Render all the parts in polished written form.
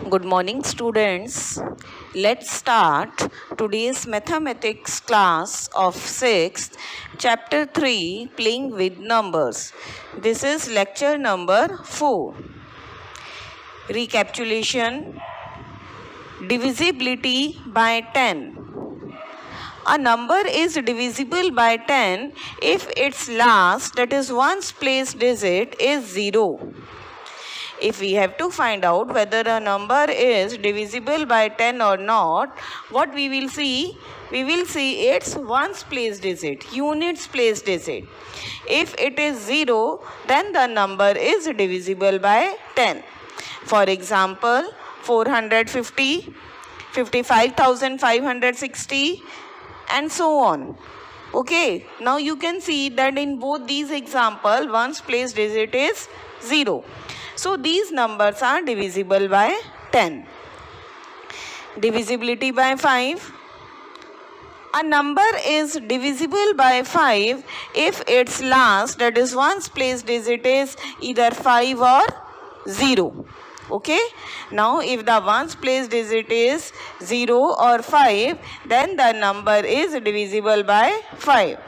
Good morning, students. Let's start today's mathematics class of 6th, chapter 3, playing with numbers. This is lecture number 4. Recapitulation: divisibility by 10. A number is divisible by 10 if its last, that is ones place digit, is 0. If we have to find out whether a number is divisible by 10 or not, what we will see? We will see its ones place digit, units place digit. If it is 0, then the number is divisible by 10. For example, 450, 55,560 and so on. Okay, now you can see that in both these examples, ones place digit is 0. So these numbers are divisible by 10. Divisibility by 5. A number is divisible by 5 if its last, that is ones place digit, is either 5 or 0. Okay. Now if the ones place digit is 0 or 5, then the number is divisible by 5.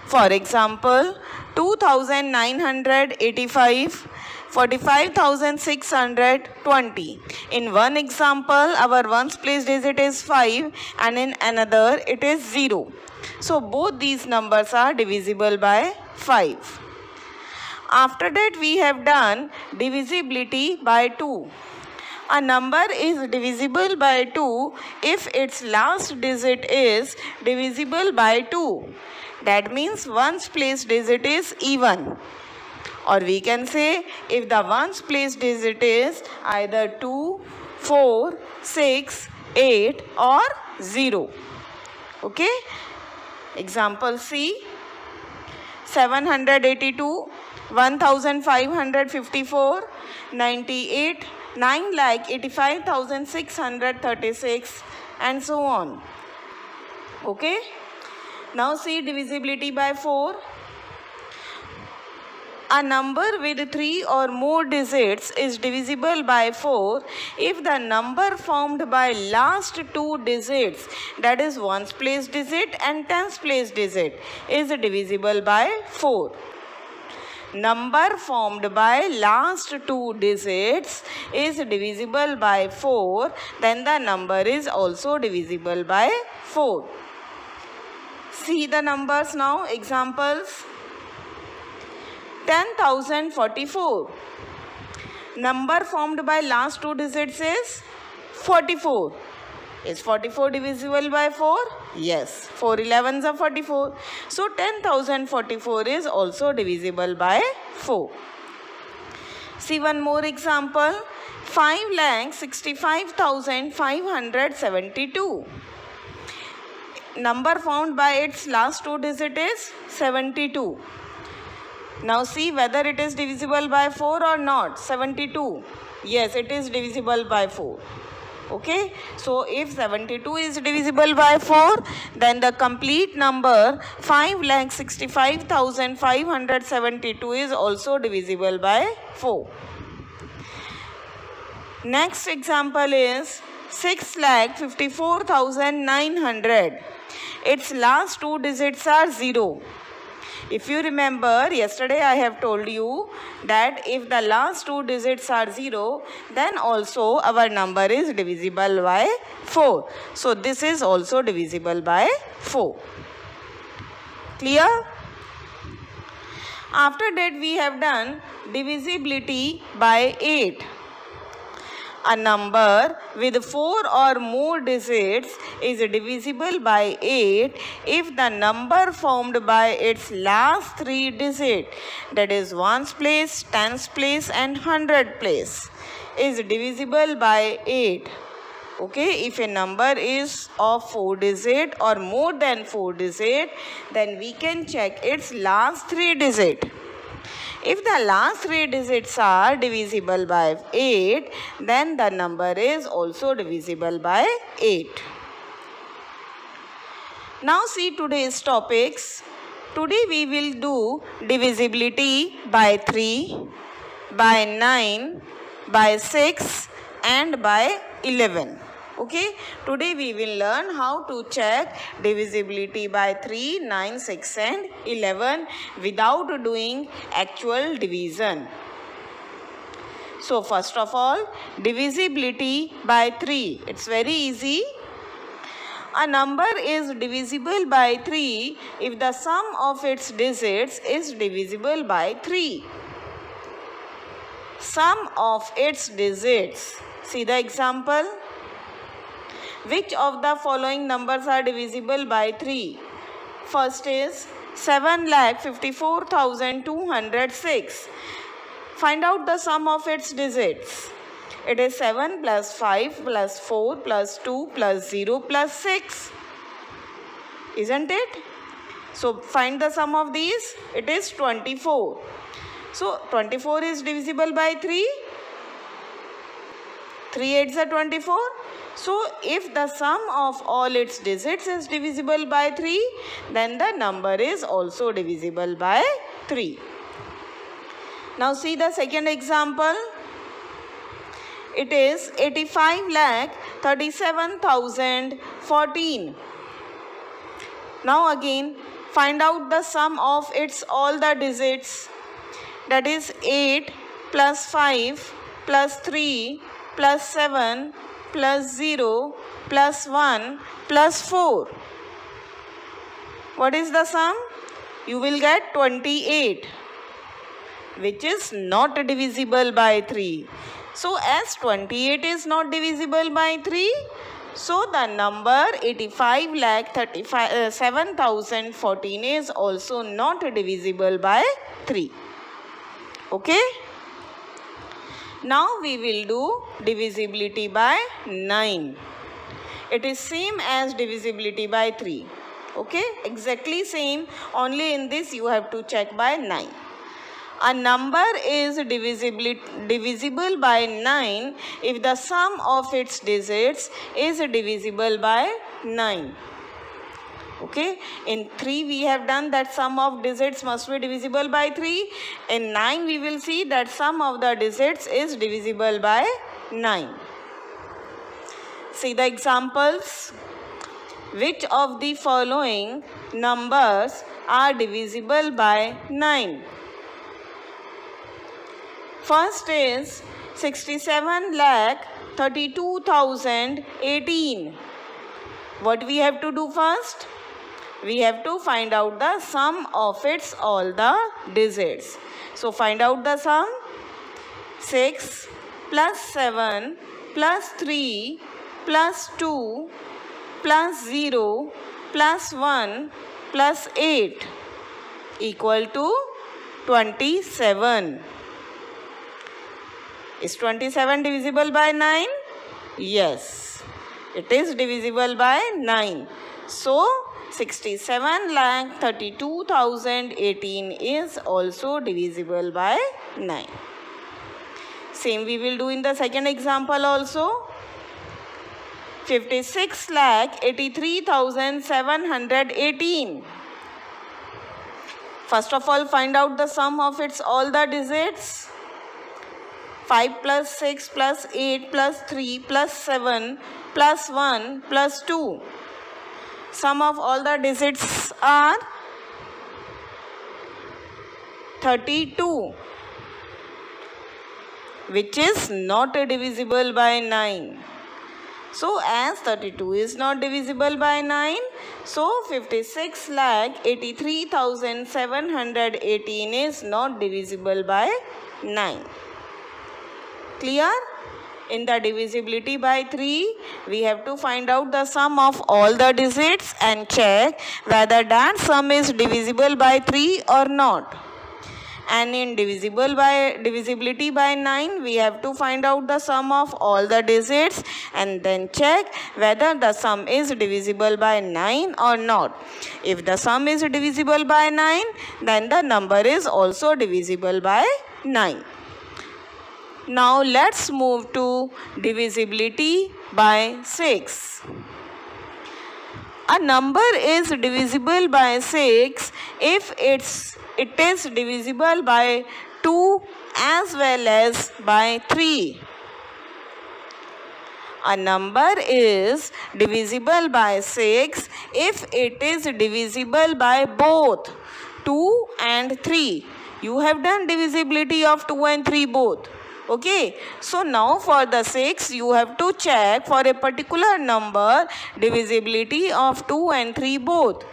For example, 2,985, 45,620. In one example, our ones place digit is 5 and in another it is 0. So both these numbers are divisible by 5. After that, we have done divisibility by 2. A number is divisible by 2 if its last digit is divisible by 2. That means ones place digit is even. Or we can say if the ones place digit is either 2, 4, 6, 8 or 0. Okay. Example C. 782, 1554, 98, 9,85,636 and so on. Okay. Now see divisibility by 4. A number with 3 or more digits is divisible by 4 if the number formed by last two digits, that is ones place digit and tens place digit, is divisible by 4. Number formed by last two digits is divisible by 4, then the number is also divisible by 4. See the numbers now. Examples. 10,044. Number formed by last two digits is 44. Is 44 divisible by 4? Yes. 4 11s are 44. So 10,044 is also divisible by 4. See one more example. 5,65,572. Number found by its last two digits is 72. Now see whether it is divisible by 4 or not. 72. Yes, it is divisible by 4. Okay. So if 72 is divisible by 4, then the complete number 5,65,572 is also divisible by 4. Next example is 6,54,900. Its last two digits are 0. If you remember, yesterday I have told you that if the last two digits are 0, then also our number is divisible by 4. So this is also divisible by 4. Clear? After that, we have done divisibility by 8. A number with 4 or more digits is divisible by 8 if the number formed by its last three digits, that is ones place, tens place and hundred place, is divisible by 8. Okay, if a number is of 4 digits or more than 4 digits, then we can check its last three digits. If the last three digits are divisible by 8, then the number is also divisible by 8. Now see today's topics. Today we will do divisibility by 3, by 9, by 6 and by 11. Okay, today we will learn how to check divisibility by 3, 9, 6 and 11 without doing actual division. So first of all, divisibility by 3. It's very easy. A number is divisible by 3 if the sum of its digits is divisible by 3. Sum of its digits. See the example. Which of the following numbers are divisible by 3? First is 7,54,206. Find out the sum of its digits. It is 7 plus 5 plus 4 plus 2 plus 0 plus 6. Isn't it? So find the sum of these. It is 24. So 24 is divisible by 3. 3 8s are 24. So if the sum of all its digits is divisible by 3, then the number is also divisible by 3. Now see the second example. It is 85,37,014. Now again find out the sum of its all the digits. That is 8 plus 5 plus 3 plus 7 plus 0 plus 1 plus 4. What is the sum? You will get 28, which is not divisible by 3. So as 28 is not divisible by 3, so the number 85,37,014 is also not divisible by 3. Okay? Now we will do divisibility by 9. It is same as divisibility by 3. Okay? Exactly same. Only in this you have to check by 9. A number is divisible by 9 if the sum of its digits is divisible by 9. Okay, in 3 we have done that sum of digits must be divisible by 3. In 9 we will see that sum of the digits is divisible by 9. See the examples. Which of the following numbers are divisible by 9? First is 67,32,018. What we have to do first? We have to find out the sum of its all the digits. So find out the sum. 6 plus 7 plus 3 plus 2 plus 0 plus 1 plus 8 equal to 27. Is 27 divisible by 9? Yes, it is divisible by 9. So 67,32,018 is also divisible by 9. Same we will do in the second example also. 56,83,718. First of all, find out the sum of its all the digits. 5 plus 6 plus 8 plus 3 plus 7 plus 1 plus 2. Sum of all the digits are 32, which is not divisible by 9. So as 32 is not divisible by 9, so 56,83,718 is not divisible by 9. Clear? In the divisibility by 3, we have to find out the sum of all the digits and check whether that sum is divisible by 3 or not. And in divisibility by 9, we have to find out the sum of all the digits and then check whether the sum is divisible by 9 or not. If the sum is divisible by 9, then the number is also divisible by 9. Now let's move to divisibility by 6. A number is divisible by 6 if it is divisible by 2 as well as by 3. A number is divisible by 6 if it is divisible by both 2 and 3. You have done divisibility of 2 and 3 both. Okay, so now for the 6 you have to check for a particular number divisibility of 2 and 3 both.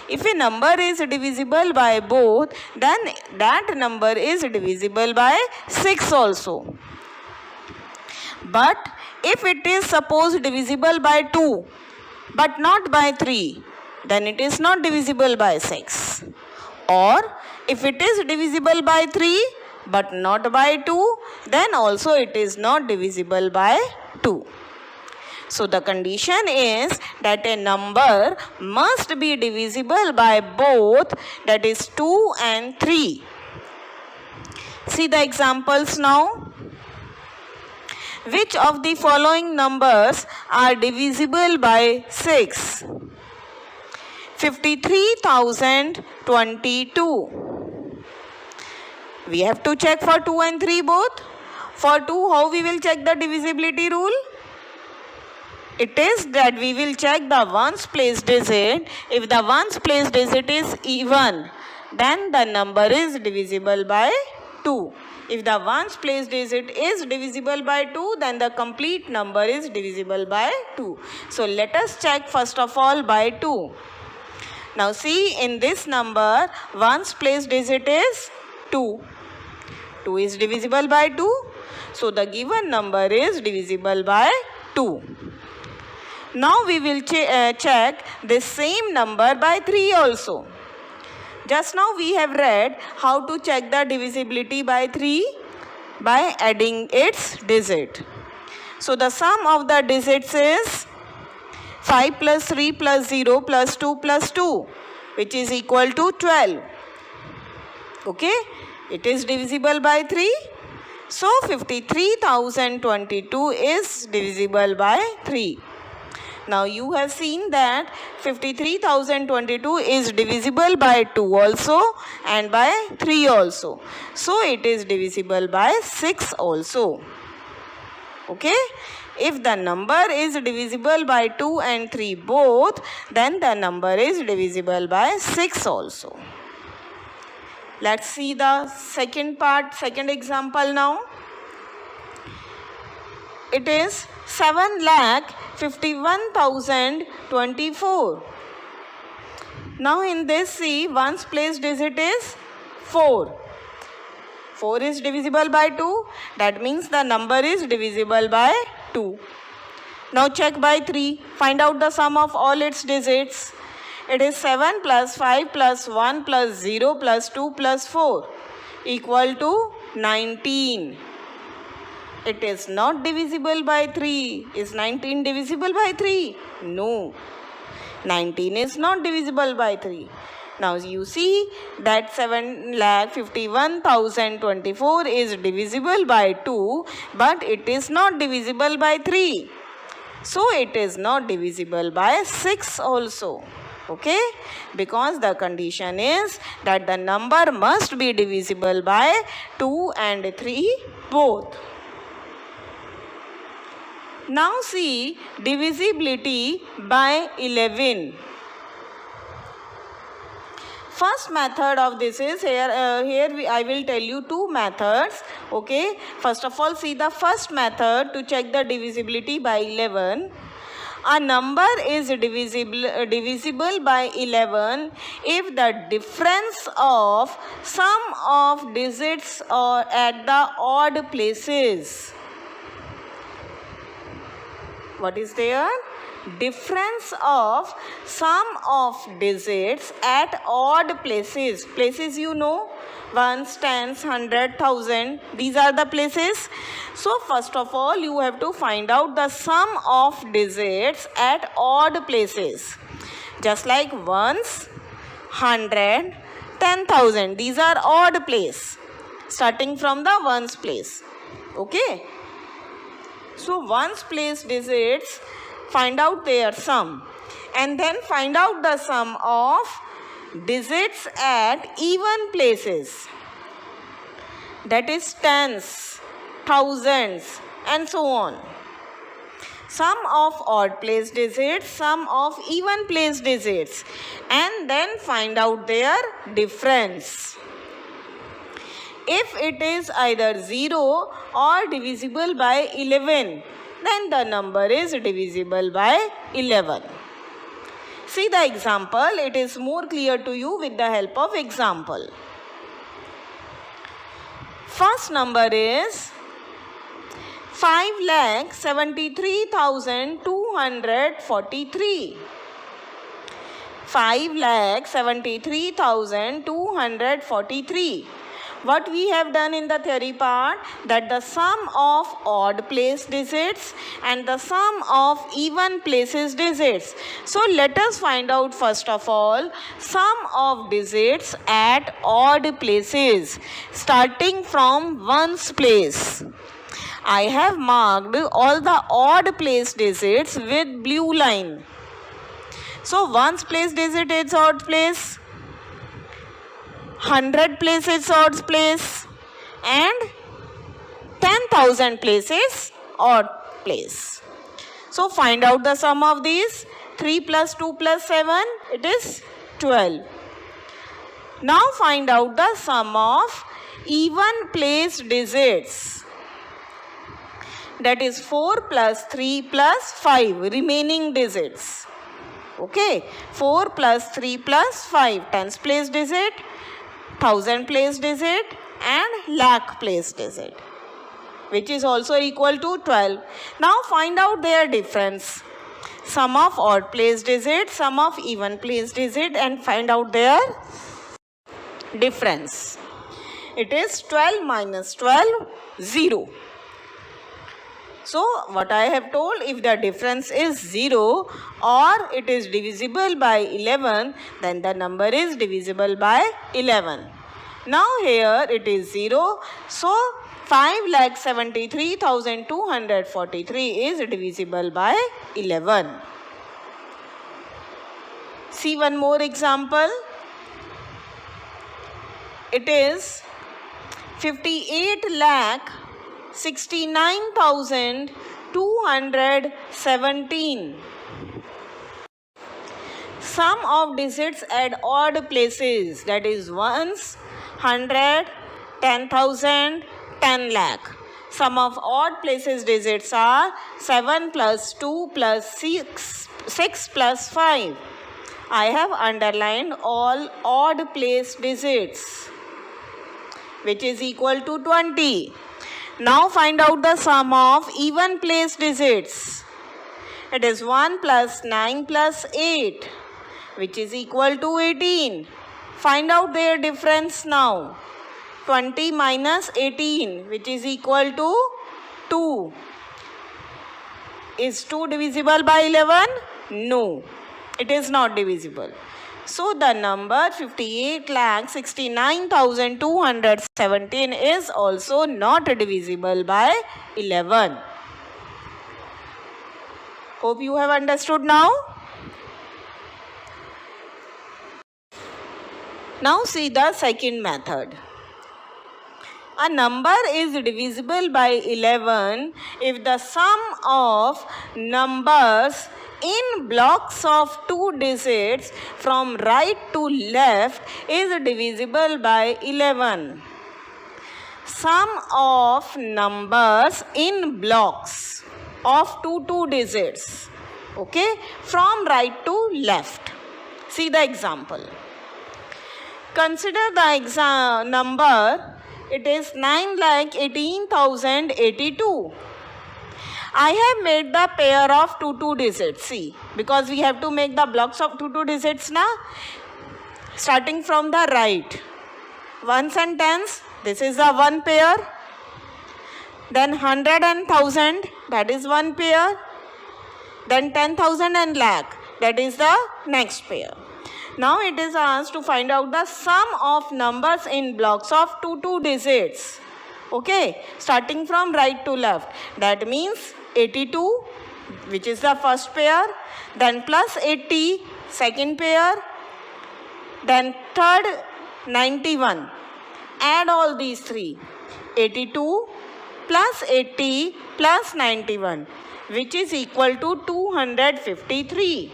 If a number is divisible by both, then that number is divisible by 6 also. But if it is suppose divisible by 2 but not by 3, then it is not divisible by 6. Or if it is divisible by 3 but not by 2, then also it is not divisible by 2. So the condition is that a number must be divisible by both, that is 2 and 3. See the examples now. Which of the following numbers are divisible by 6? 53,022. We have to check for 2 and 3 both. For 2, how we will check the divisibility rule? It is that we will check the ones place digit. If the ones place digit is even, then the number is divisible by 2. If the ones place digit is divisible by 2, then the complete number is divisible by 2. So let us check first of all by 2. Now see, in this number, ones place digit is 2. 2 is divisible by 2. So the given number is divisible by 2. Now we will check this same number by 3 also. Just now we have read how to check the divisibility by 3 by adding its digit. So the sum of the digits is 5 plus 3 plus 0 plus 2 plus 2, which is equal to 12. Okay, it is divisible by 3. So 53,022 is divisible by 3. Now you have seen that 53,022 is divisible by 2 also and by 3 also. So it is divisible by 6 also. Okay. If the number is divisible by 2 and 3 both, then the number is divisible by 6 also. Let's see the second second example now. It is 7,51,024. Now in this, see, ones place digit is 4. 4 is divisible by 2. That means the number is divisible by 2. Now check by 3. Find out the sum of all its digits. It is 7 plus 5 plus 1 plus 0 plus 2 plus 4 equal to 19. It is not divisible by 3. Is 19 divisible by 3? No. 19 is not divisible by 3. Now you see that 7,51,024 is divisible by 2, but it is not divisible by 3. So it is not divisible by 6 also. Okay, because the condition is that the number must be divisible by 2 and 3 both. Now see divisibility by 11. First method of this is I will tell you two methods. Okay, first of all see the first method to check the divisibility by 11. A number is divisible by 11 if the difference of sum of digits or at the odd places. What is there? Difference of sum of digits at odd places. Places you know, ones, tens, 100, 1,000. These are the places. So first of all you have to find out the sum of digits at odd places. Just like ones, 100, 10,000. These are odd place. Starting from the ones place. Okay. So ones place digits, find out their sum and then find out the sum of digits at even places, that is tens, thousands and so on. sum of odd place digits, sum of even place digits, and then find out their difference. If it is either 0 or divisible by 11, then the number is divisible by 11. See the example, it is more clear to you with the help of example. First number is 5,73,243. 5,73,243. What we have done in the theory part, that the sum of odd place digits and the sum of even places digits. So let us find out first of all sum of digits at odd places starting from ones place. I have marked all the odd place digits with blue line. So ones place digit is odd place, 100 place is odd place, and 10,000 place is odd place. So find out the sum of these. 3 plus 2 plus 7, it is 12. Now find out the sum of even place digits. That is 4 plus 3 plus 5 remaining digits. Okay, 4 plus 3 plus 5, tens place digit, 1000 place digit, and lakh place digit, which is also equal to 12. Now find out their difference. Sum of odd place digit, sum of even place digit, and find out their difference. It is 12 minus 12, 0. So what I have told, if the difference is 0 or it is divisible by 11, then the number is divisible by 11. Now here it is 0. So 5,73,243 is divisible by 11. See one more example. It is 58,69,217. Sum of digits at odd places, that is ones, 100, 10,000, 10 lakh. Sum of odd places digits are 7 plus 2 plus 6, 6 plus 5. I have underlined all odd place digits, which is equal to 20. Now find out the sum of even place digits. It is 1 plus 9 plus 8, which is equal to 18. Find out their difference now. 20 minus 18, which is equal to 2. Is 2 divisible by 11? No, it is not divisible. So the number 58,69,217 is also not divisible by 11. Hope you have understood now. Now see the second method. A number is divisible by 11 if the sum of numbers in blocks of 2 digits from right to left is divisible by 11. Sum of numbers in blocks of 2 digits, okay, from right to left. See the example. Consider the number, it is 9,18,082. I have made the pair of 2 digits, see, because we have to make the blocks of 2 digits now. Starting from the right, ones and tens, this is the one pair. Then 100 and 1000, that is one pair. Then 10,000 and lakh, that is the next pair. Now it is asked to find out the sum of numbers in blocks of 2 digits. Okay, starting from right to left. That means 82, which is the first pair. Then plus 80, second pair. Then third, 91. Add all these three. 82 plus 80 plus 91, which is equal to 253.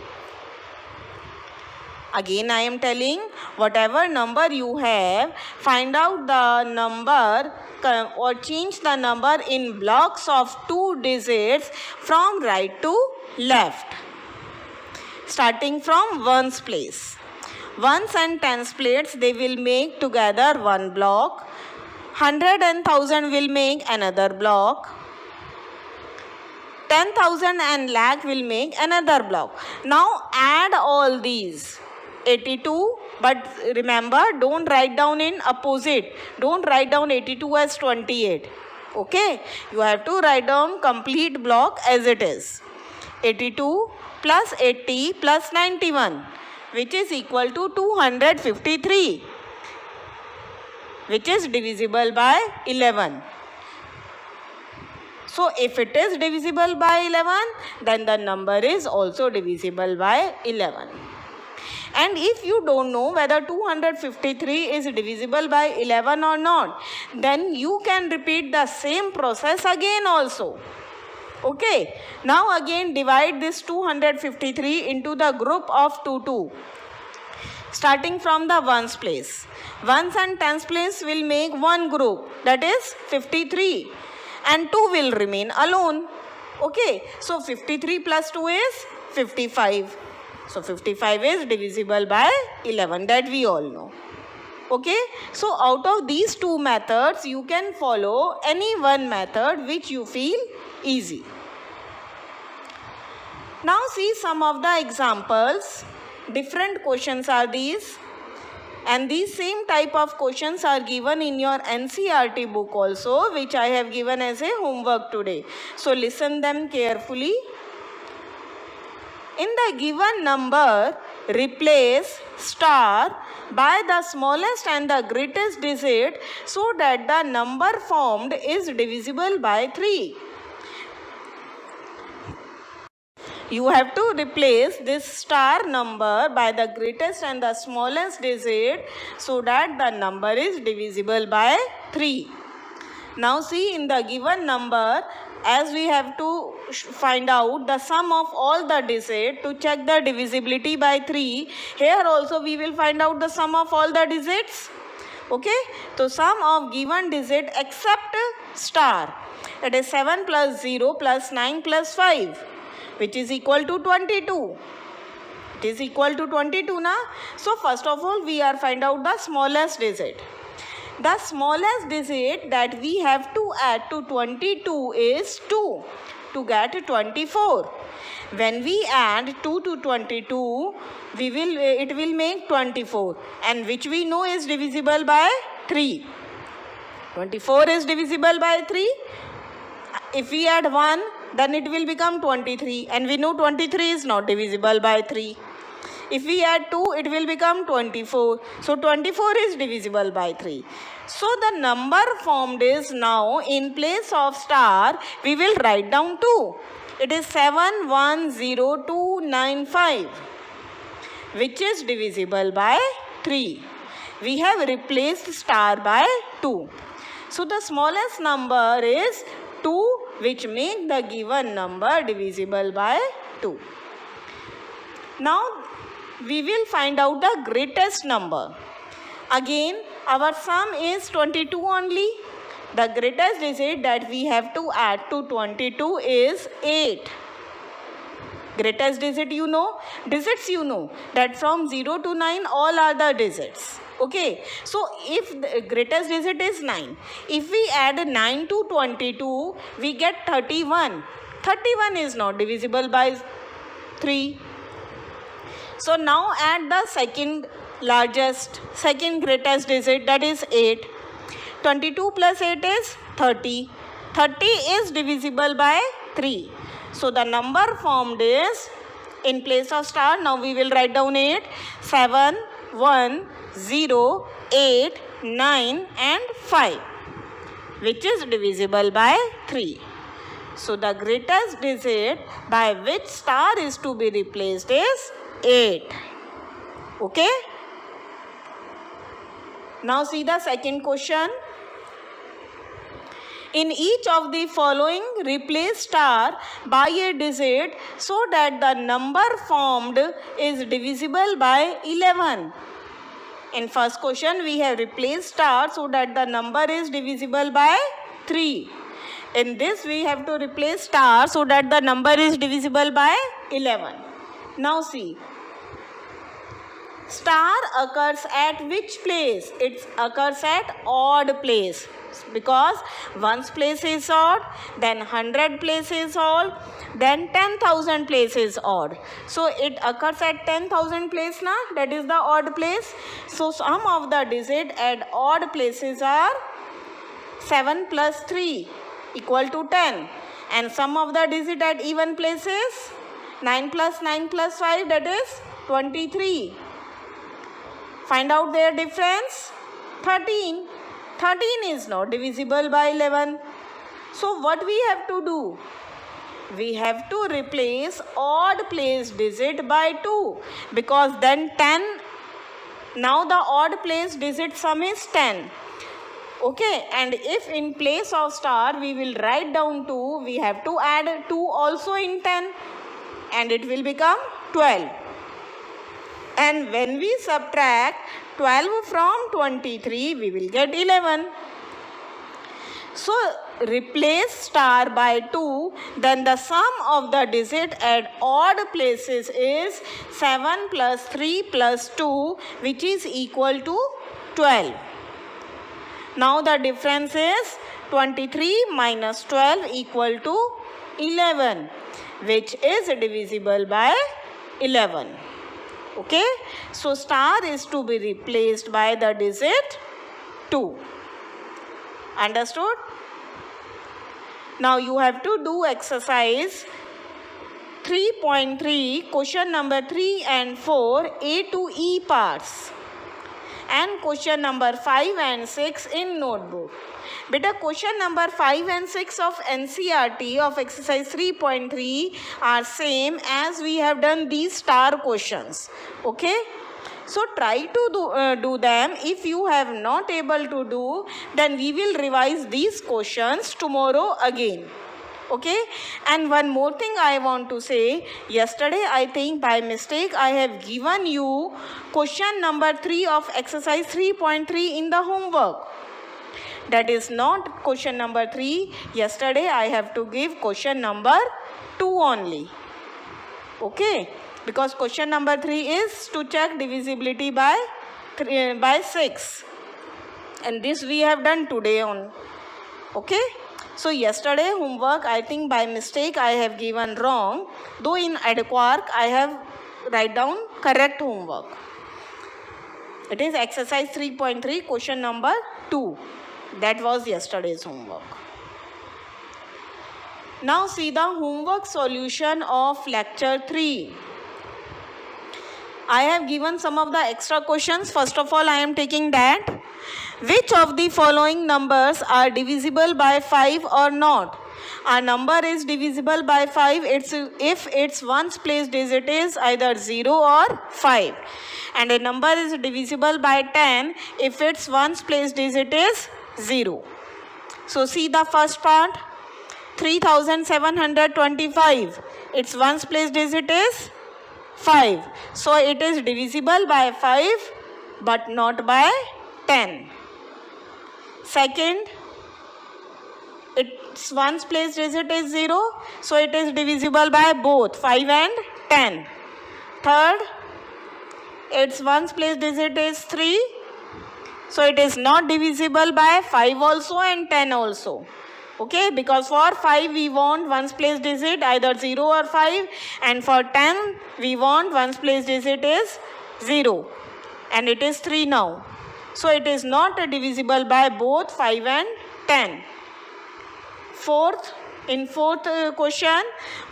Again I am telling, whatever number you have, find out the number or change the number in blocks of 2 digits from right to left. Starting from ones place. Ones and tens plates, they will make together one block. 100 and 1000 will make another block. 10,000 and lakh will make another block. Now add all these. 82, but remember, don't write down in opposite. Don't write down 82 as 28. Okay, you have to write down complete block as it is. 82 plus 80 plus 91, which is equal to 253, which is divisible by 11. So if it is divisible by 11, then the number is also divisible by 11. And if you don't know whether 253 is divisible by 11 or not, then you can repeat the same process again also. Okay, now again divide this 253 into the group of 2. Starting from the ones place. Ones and tens place will make one group, that is 53, and 2 will remain alone. Okay, so 53 plus 2 is 55. So 55 is divisible by 11, that we all know. Okay, so out of these two methods, you can follow any one method which you feel easy. Now see some of the examples. Different questions are these, and these same type of questions are given in your NCERT book also, which I have given as a homework today. So listen them carefully. In the given number, replace star by the smallest and the greatest digit so that the number formed is divisible by 3. You have to replace this star number by the greatest and the smallest digit so that the number is divisible by 3. Now see, in the given number, as we have to find out the sum of all the digits to check the divisibility by 3, here also we will find out the sum of all the digits. Okay, so sum of given digit except star, that is 7 plus 0 plus 9 plus 5, which is equal to 22. It is equal to 22 na. So first of all we are find out the smallest digit. The smallest digit that we have to add to 22 is 2 to get 24. When we add 2 to 22, it will make 24, and which we know is divisible by 3. 24 is divisible by 3. If we add 1, then it will become 23, and we know 23 is not divisible by 3. If we add 2, it will become 24. So 24 is divisible by 3. So the number formed is now, in place of star, we will write down 2. It is 710295, which is divisible by 3. We have replaced star by 2. So the smallest number is 2, which make the given number divisible by 2. Now we will find out the greatest number. Again, our sum is 22 only. The greatest digit that we have to add to 22 is 8. Greatest digit you know, digits you know, that from 0 to 9 all are the digits. Okay, so if the greatest digit is 9, if we add 9 to 22, we get 31. 31 is not divisible by 3. So now add the second greatest digit, that is 8. 22 plus 8 is 30. 30 is divisible by 3. So the number formed is, in place of star, now we will write down 8. 7, 1, 0, 8, 9 and 5, which is divisible by 3. So the greatest digit by which star is to be replaced is 8. Okay. Now see the second question. In each of the following, replace star by a digit so that the number formed is divisible by 11. In first question, we have replaced star so that the number is divisible by 3. In this, we have to replace star so that the number is divisible by 11. Now see. Star occurs at which place? It occurs at odd place. Because ones place is odd, then 100 place is odd, then 10,000 place is odd. So it occurs at 10,000 place na, that is the odd place. So sum of the digit at odd places are 7 plus 3 equal to 10. And sum of the digit at even places 9 plus 5, that is 23. Find out their difference. 13. 13 is not divisible by 11. So what we have to do? We have to replace odd place digit by 2. Because then 10, now the odd place digit sum is 10. Okay, and if in place of star we will write down 2, we have to add 2 also in 10. And it will become 12. And when we subtract 12 from 23, we will get 11. So, replace star by 2, then the sum of the digit at odd places is 7 plus 3 plus 2, which is equal to 12. Now, the difference is 23 minus 12 equal to 11, which is divisible by 11. Okay, so star is to be replaced by the digit 2. Understood? Now you have to do exercise 3.3, question number 3 and 4, A to E parts, and question number 5 and 6 in notebook. Beta, question number 5 and 6 of NCERT of exercise 3.3 are same as we have done these star questions. Okay. So try to do them. If you have not able to do, then we will revise these questions tomorrow again. Okay. And one more thing I want to say. Yesterday I think by mistake I have given you question number 3 of exercise 3.3 in the homework. That is not question number 3. Yesterday I have to give question number 2 only. Okay. Because question number 3 is to check divisibility by 6. And this we have done today on. Okay. So yesterday homework I think by mistake I have given wrong. Though in Adquark I have write down correct homework. It is exercise 3.3 question number 2. That was yesterday's homework. Now see the homework solution of lecture 3. I have given some of the extra questions. First of all, I am taking that. Which of the following numbers are divisible by 5 or not? A number is divisible by 5 if its ones place digit is either 0 or 5. And a number is divisible by 10 if its ones place digit is 0. So see the first part. 3725. Its ones place digit is 5. So it is divisible by 5 but not by 10. Second, its ones place digit is 0. So it is divisible by both 5 and 10. Third, its ones place digit is 3. So it is not divisible by 5 also and 10 also. Okay, because for 5 we want ones place digit either 0 or 5, and for 10 we want ones place digit is 0 and it is 3 now. So it is not divisible by both 5 and 10. Fourth, in fourth question,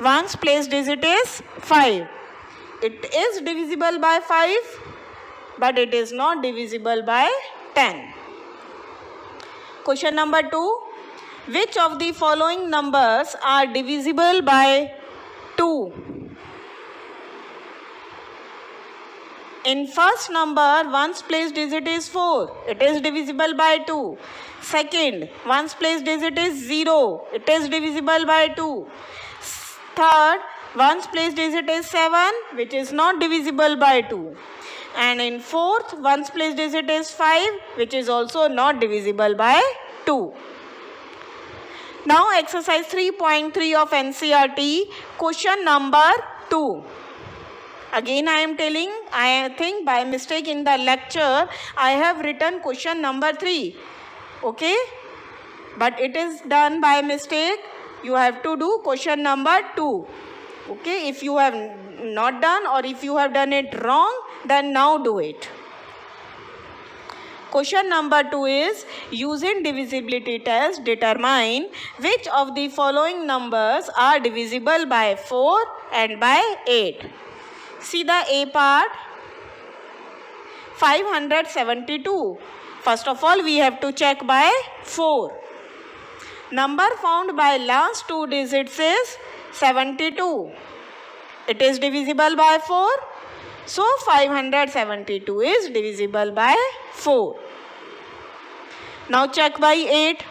ones place digit is 5. It is divisible by 5 but it is not divisible by 10. Question number 2. Which of the following numbers are divisible by 2? In first number, ones place digit is 4. It is divisible by 2. Second, ones place digit is 0. It is divisible by 2. Third, ones place digit is 7, which is not divisible by 2. And in fourth, ones place digit is 5, which is also not divisible by 2. Now exercise 3.3 of NCERT, question number 2. Again I am telling, I think by mistake in the lecture, I have written question number 3. Okay? But it is done by mistake. You have to do question number 2. Okay? If you have not done or if you have done it wrong, then now do it. Question number 2 is, using divisibility test, determine which of the following numbers are divisible by 4 and by 8. See the A part, 572. First of all, we have to check by 4. Number found by last 2 digits is 72. It is divisible by 4. So 572 is divisible by 4. Now check by 8.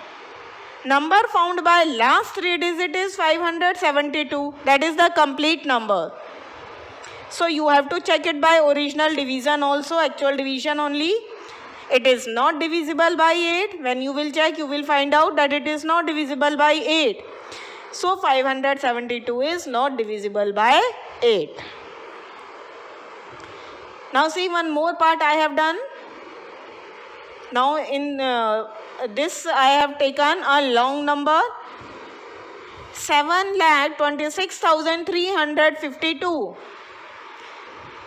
Number found by last 3 digits is 572. That is the complete number. So you have to check it by original division also, actual division only. It is not divisible by 8. When you will check, you will find out that it is not divisible by 8. So 572 is not divisible by 8. Now see one more part I have done. Now in this I have taken a long number, 7,26,352.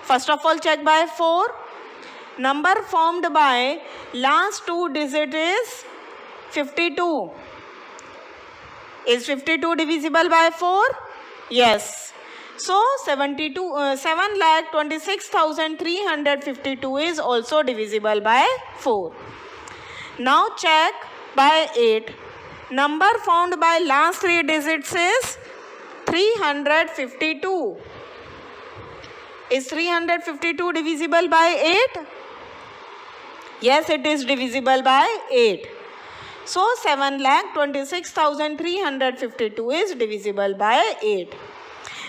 First of all, check by 4. Number formed by last 2 digits is 52. Is 52 divisible by 4? Yes. So 7,26,352 is also divisible by 4. Now check by 8. Number found by last 3 digits is 352. Is 352 divisible by 8? Yes, it is divisible by 8. So 7,26,352 is divisible by 8.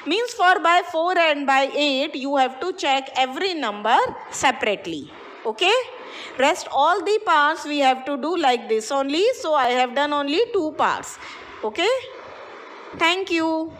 Means for by 4 and by 8, you have to check every number separately. Okay? Rest all the parts we have to do like this only. So I have done only 2 parts. Okay? Thank you.